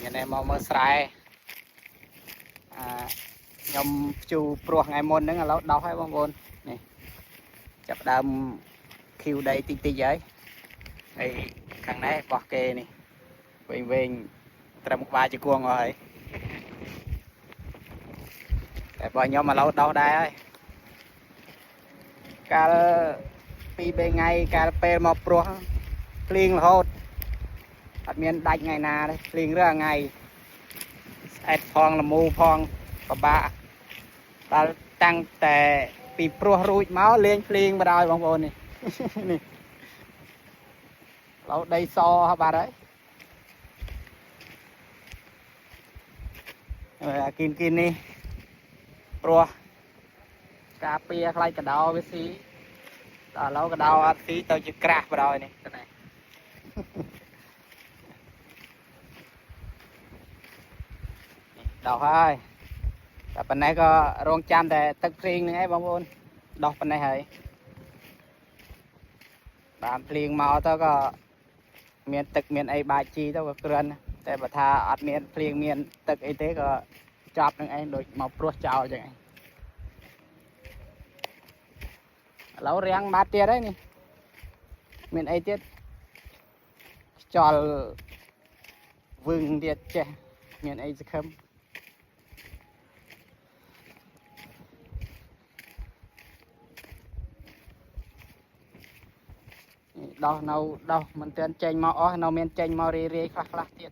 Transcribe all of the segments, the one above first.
này mơ sài nhom chu pro ngày môn nữa là lâu đau hay bông bồn này chập đam kêu đây tí tí giấy này thằng này bỏ kê này về tầm một vài chữ cuồng rồi để bỏ nhóm mà lâu đau đây ơi cả pi bên ngày cả pe một pro liền là hốt hạt miên đánh ngày nào đấy liền rất là ngày ẹt phong là mù phong và ba ta tăng tè pi pro rụi máu lên liền vào đôi bóng bồn này lâu đây so hả bà đấy kín kín đi pro cà phê khai cả đau với xí đó lâu cả đau ăn xí tao chỉ crack vào đôi này cái này đau hai và bên này có rong chăm để tất riêng này bông bồn đọc bên này hỡi bạn liền màu tao có miền tực miền ấy bài chi tao có cơnแต่បើថាអត់មានភ្លៀងមានទឹកអីទេក៏ចាប់នឹងឯងដូចមកព្រោះចោលចឹងឯងឥឡូវរាំងមកទៀតហើយនេះមានអីទៀតខ្យល់វឹងទៀតចេះមានអីសង្ឃឹមដោះនៅដោះមិនទាន់ចេញមកអស់នៅមានចេញមករីរាយខ្លះខ្លះទៀត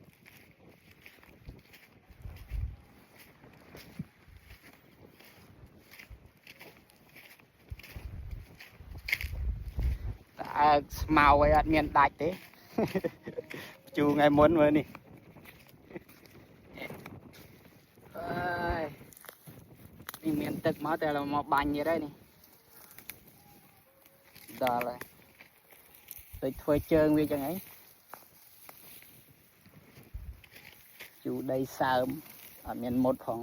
តែស្មៅអីអត់មានដាច់ទេជូរថ្ងៃមុនមើលនេះអើយនេះមានទឹកមកតែមកបាញ់ទៀតហើយនេះដល់ហើយទៅធ្វើជើងវាចឹងហីជូរដីសើមអត់មានមុតផង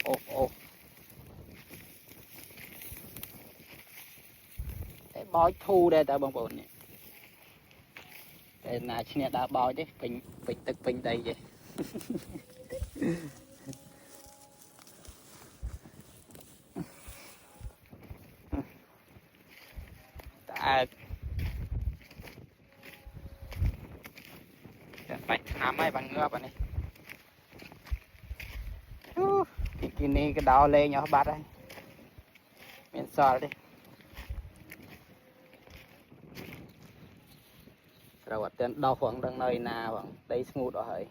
អូអូតែបោចធូរដែរតើបងប្អូននេះតែណាឈ្នះដើរបោចទេពេញទឹកពេញដីទេតែបាច់ឆ្នាំហើយបានងាប់អានេះទីនេះក៏ដោលេងអស់បាត់ហើយមានសល់ទេត្រូវអត់ទាន់ដោះផងដឹងនៅណាបងដីស្ងួតអស់ហើយ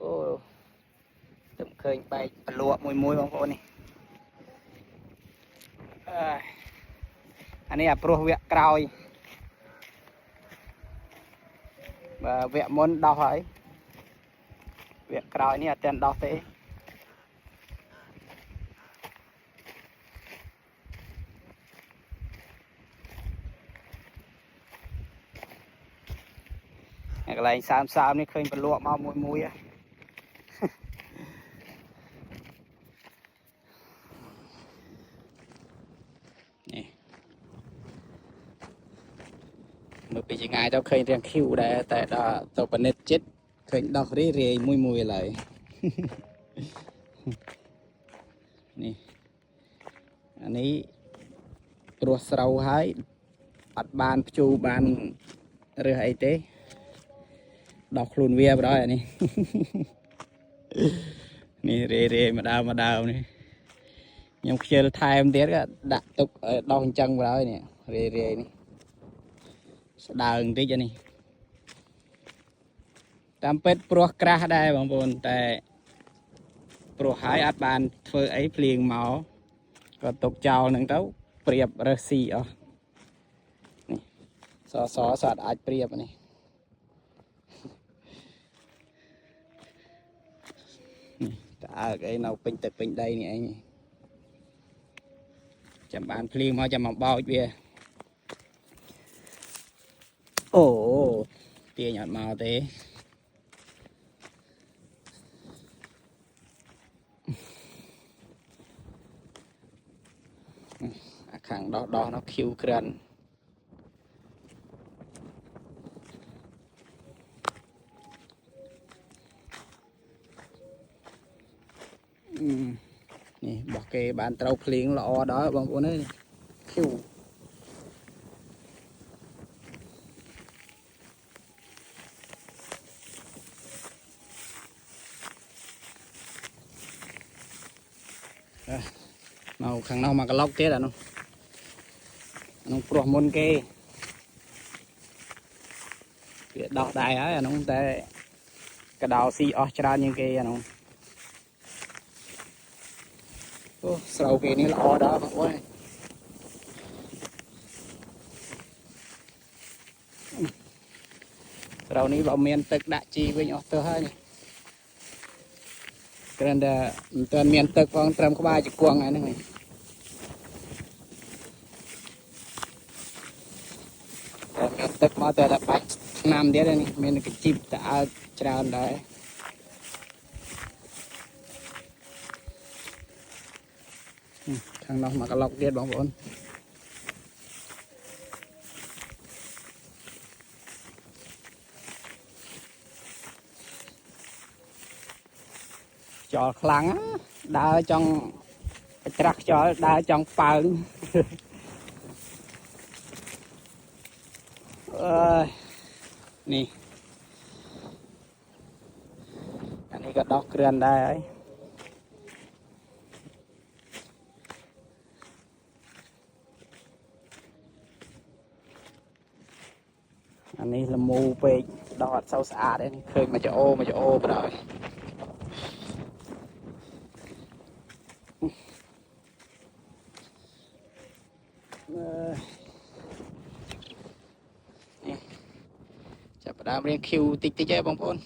អូខ្ញុំឃើញបែកប្រលក់មួយបងប្អូននេះអានេះអាព្រោះវគ្គក្រោយបើវគ្គមុនដោះហើយវគ្គក្រោយនេះអត់ទាន់ដោះទេកន្លែងសើមនេះឃើញប្រលក់មកមួយហើយមើលពីចម្ងាយទៅឃើញរាងឃ្យូដែរតែដល់ទៅប៉និតចិត្តឃើញដោះរីរាយមួយឡើយនេះអានេះព្រោះស្រូវហើយអត់បានភ្ជួរបានរើសអីទេដោះខ្លួនវាបណ្ដោយអានេះនេះរាយម្ដងនេះខ្ញុំខ្ជិលថែមទៀតក៏ដាក់ទុកដោះអញ្ចឹងបណ្ដោយនេះរាយនេះស្ដើងបន្តិចនេះតាមពិតព្រោះក្រាស់ដែរបងប្អូនតែព្រោះហើយអត់បានធ្វើអីភ្លៀងមកក៏ទុកចោលនឹងទៅព្រៀបរើសស៊ីអស់នេះសអត់អាចព្រៀបនេះតើអីនៅពេញទឹកពេញដីនេះឯងចាំបានភ្លៀងមកចាំមកបោចវាអូទាញអត់មកទេ ខាងដោះnó khiu kran nè bỏ kê bàn trâu phliếng lọ đó bằng cô ấy khiu màu khang nào mà cái lóc chết à nó pro môn kê đào đài á nó tệ cái đào xi Australia như kê nó sau kê này là o đó mà ôi sau này vào miền Tây đã chi với nhau tơ hơi cái này toàn miền Tây con trầm có ba chục quăng này này miền Tây mà tơ đã bạch nam đấy này miền cái chim đã tràn đấy thằng nào mà cái lọc tiết bóng vốn cho khăn đã trong trắc cho đã trong phẳng nè anh ấy có đọc gần đây ấy anh ấy là mù về đọt sâu xa đấy khơi mà cho ô vào rồi chả phải đam riêng khiu tích tích ấy bông phôn